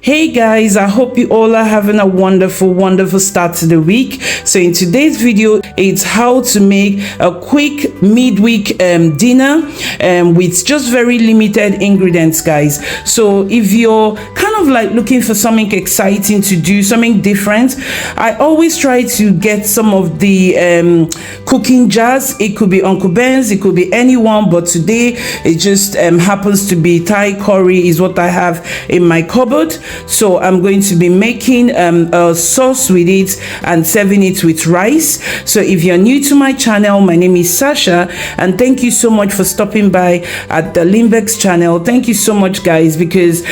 Hey guys, I hope you all are having a wonderful start to the week. So in today's video, it's how to make a quick midweek dinner with just very limited ingredients, guys. So if you're kind of like looking for something exciting to do, something different, I always try to get some of the cooking jars. It could be Uncle Ben's, it could be anyone, but today it just happens to be Thai curry is what I have in my cupboard. So I'm going to be making a sauce with it and serving it with rice. So if you're new to my channel, my name is Sasha, and thank you so much for stopping by at the Limbex channel. Thank you so much, guys, because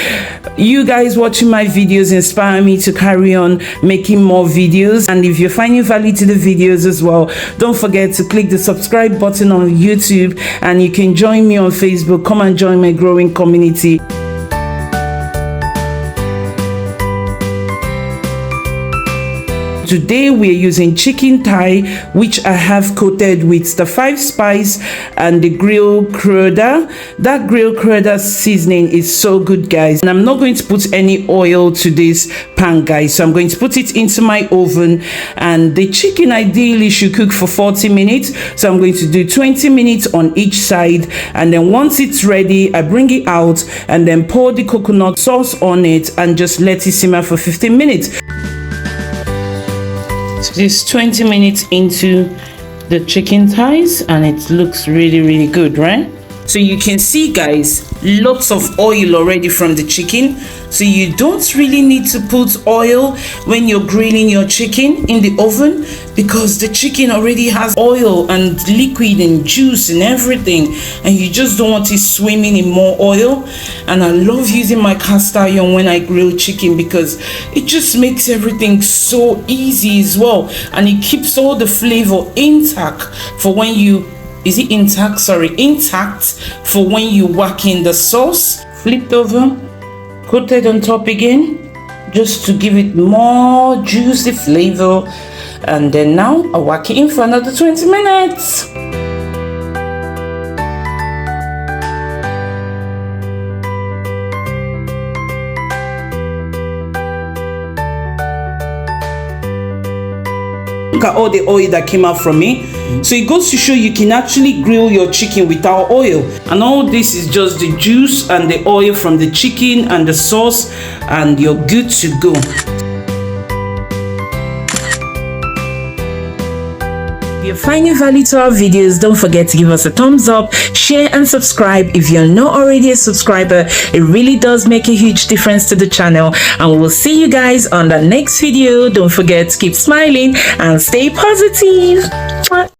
you guys watching my videos inspire me to carry on making more videos. And if you're finding value to the videos as well, don't forget to click the subscribe button on YouTube, and you can join me on Facebook. Come and join my growing community. Today we're using chicken thigh, which I have coated with the 5 spice and the grilled cruda. That grilled cruda seasoning is so good, guys. And I'm not going to put any oil to this pan, guys. So I'm going to put it into my oven, and the chicken ideally should cook for 40 minutes. So I'm going to do 20 minutes on each side, and then once it's ready, I bring it out and then pour the coconut sauce on it and just let it simmer for 15 minutes. So this 20 minutes into the chicken thighs, and it looks really good, right? So you can see, guys, lots of oil already from the chicken. So you don't really need to put oil when you're grilling your chicken in the oven, because the chicken already has oil and liquid and juice and everything, and you just don't want it swimming in more oil. And I love using my cast iron when I grill chicken, because it just makes everything so easy as well, and it keeps all the flavor intact for when you intact for when you whack in the sauce. Flipped over, coated on top again, just to give it more juicy flavor. And then now I whack it in for another 20 minutes. Look at all the oil that came out from me. So it goes to show you can actually grill your chicken without oil, and all this is just the juice and the oil from the chicken and the sauce, and you're good to go. If you're finding value to our videos, don't forget to give us a thumbs up, share and subscribe. If you're not already a subscriber, it really does make a huge difference to the channel. And we'll see you guys on the next video. Don't forget to keep smiling and stay positive.